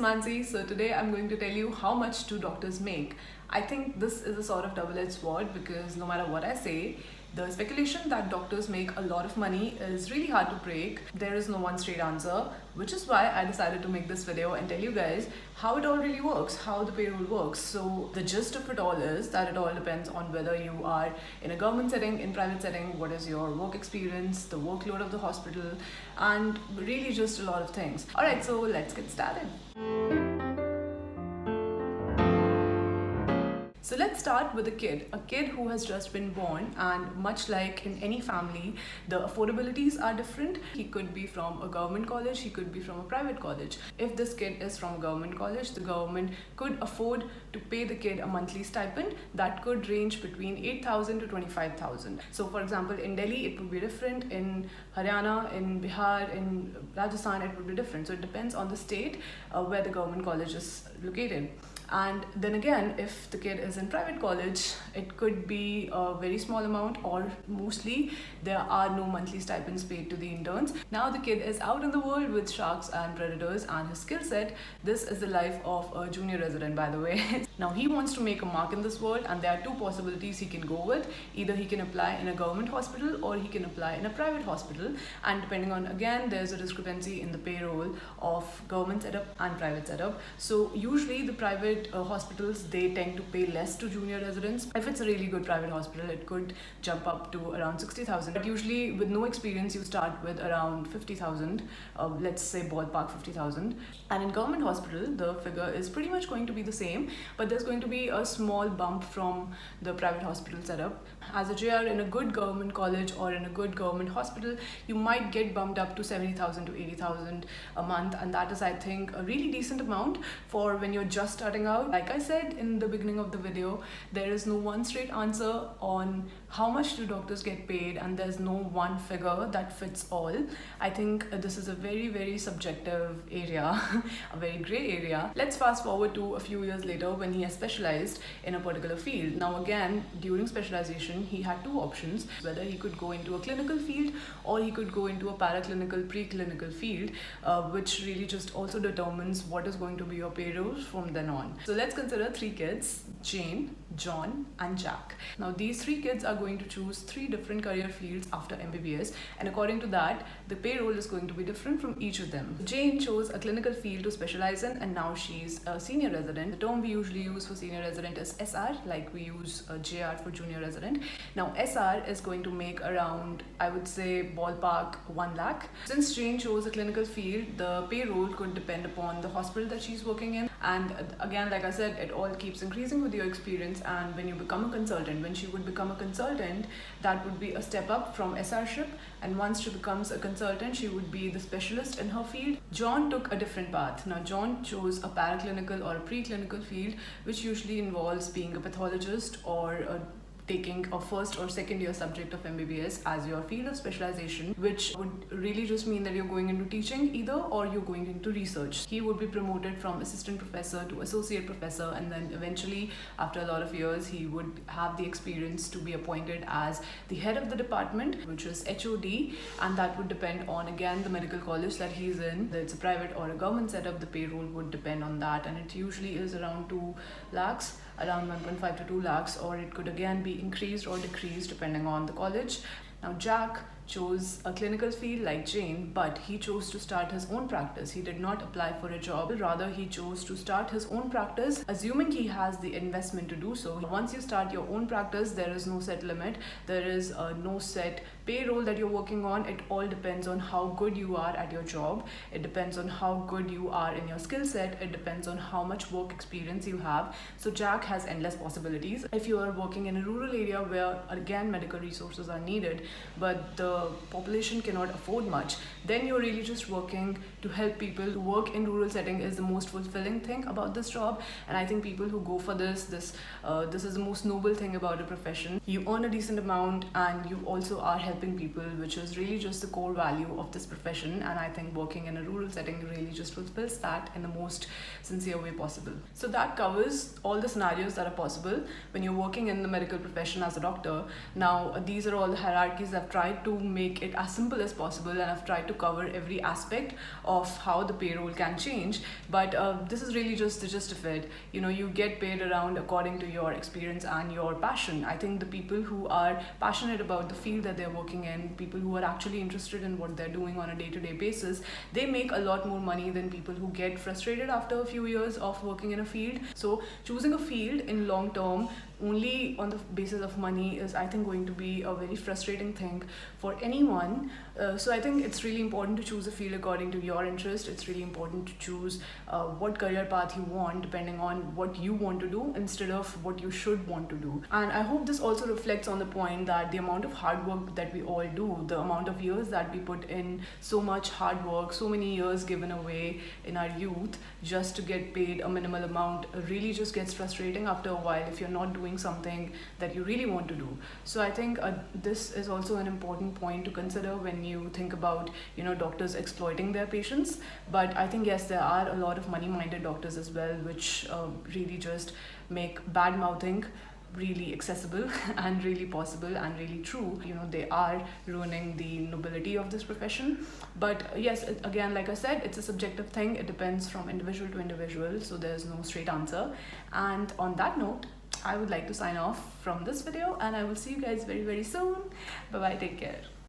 Mansi. So today I'm going to tell you how much do doctors make. I think this is a sort of double-edged sword because no matter what I say, the speculation that doctors make a lot of money is really hard to break. There is no one straight answer, which is why I decided to make this video and tell you guys how it all really works, how the payroll works. So the gist of it all is that it all depends on whether you are in a government setting, in private setting, what is your work experience, the workload of the hospital, and really just a lot of things. Alright, so let's get started. So let's start with a kid who has just been born, and much like in any family, the affordabilities are different. He could be from a government college, he could be from a private college. If this kid is from a government college, the government could afford to pay the kid a monthly stipend that could range between 8,000 to 25,000. So for example, in Delhi, it would be different. In Haryana, in Bihar, in Rajasthan, it would be different. So it depends on the state where the government college is located. And then again, if the kid is in private college, it could be a very small amount, or mostly there are no monthly stipends paid to the interns. Now the kid is out in the world with sharks and predators and his skill set. This is the life of a junior resident, by the way. Now he wants to make a mark in this world, and there are two possibilities he can go with. Either he can apply in a government hospital or he can apply in a private hospital. And depending on, again, there's a discrepancy in the payroll of government setup and private setup. So usually the private hospitals, they tend to pay less to junior residents. If it's a really good private hospital, it could jump up to around 60,000. But usually with no experience, you start with around 50,000, let's say ballpark 50,000. And in government hospital, the figure is pretty much going to be the same, but there's going to be a small bump from the private hospital setup. As a JR in a good government college or in a good government hospital, you might get bumped up to 70,000 to 80,000 a month, and that is, I think, a really decent amount for when you're just starting out. Like I said in the beginning of the video, there is no one straight answer on how much do doctors get paid, and there's no one figure that fits all. I think this is a very, very subjective area, a very gray area. Let's fast forward to a few years later when he has specialized in a particular field. Now again, during specialization, he had two options, whether he could go into a clinical field or he could go into a paraclinical, preclinical field, which really just also determines what is going to be your payroll from then on. So let's consider three kids: Jane, John, and Jack. Now these three kids are going to choose three different career fields after MBBS, and according to that, the payroll is going to be different from each of them. Jane chose a clinical field to specialize in, and now she's a senior resident. The term we usually use for senior resident is SR, like we use JR for junior resident. Now SR is going to make around, I would say, ballpark 1 lakh. Since Jane chose a clinical field, the payroll could depend upon the hospital that she's working in, and again, like I said, it all keeps increasing with your experience. And when you become a consultant, when she would become a consultant, that would be a step up from SR-ship, and once she becomes a consultant, she would be the specialist in her field. John took a different path. Now John chose a paraclinical or a preclinical field, which usually involves being a pathologist or taking a first or second year subject of MBBS as your field of specialization, which would really just mean that you're going into teaching either, or you're going into research. He would be promoted from assistant professor to associate professor, and then eventually, after a lot of years, he would have the experience to be appointed as the head of the department, which is HOD, and that would depend on, again, the medical college that he's in. Whether it's a private or a government setup, the payroll would depend on that, and it usually is around 2 lakhs, around 1.5 to 2 lakhs, or it could again be increased or decreased depending on the college. Now Jack chose a clinical field like Jane, but he chose to start his own practice. He did not apply for a job, rather he chose to start his own practice, assuming he has the investment to do so. Once you start your own practice, there is no set limit, there is no set payroll that you're working on. It all depends on how good you are at your job, it depends on how good you are in your skill set, it depends on how much work experience you have. So Jack has endless possibilities. If you are working in a rural area where, again, medical resources are needed, but the population cannot afford much, then you're really just working to help people. To work in rural setting is the most fulfilling thing about this job, and I think people who go for this is the most noble thing about a profession. You earn a decent amount, and you also are helping people, which is really just the core value of this profession, and I think working in a rural setting really just fulfills that in the most sincere way possible. So that covers all the scenarios that are possible when you're working in the medical profession as a doctor. Now these are all the hierarchies hierarchies. I've tried to make it as simple as possible, and I've tried to cover every aspect of how the payroll can change. But this is really just the gist of it. You get paid around according to your experience and your passion. I think the people who are passionate about the field that they're working in, people who are actually interested in what they're doing on a day-to-day basis, they make a lot more money than people who get frustrated after a few years of working in a field. So choosing a field in long term only on the basis of money is, I think, going to be a very frustrating thing for anyone. So I think it's really important to choose a field according to your interest. It's really important to choose what career path you want depending on what you want to do instead of what you should want to do. And I hope this also reflects on the point that the amount of hard work that we all do, the amount of years that we put in, so much hard work, so many years given away in our youth just to get paid a minimal amount, really just gets frustrating after a while if you're not doing something that you really want to do. So I think this is also an important point to consider when you think about doctors exploiting their patients. But I think, yes, there are a lot of money-minded doctors as well, which really just make bad mouthing really accessible and really possible and really true. They are ruining the nobility of this profession. But yes, again, like I said, it's a subjective thing. It depends from individual to individual, so there's no straight answer. And on that note, I would like to sign off from this video, and I will see you guys very, very soon. Bye bye, take care.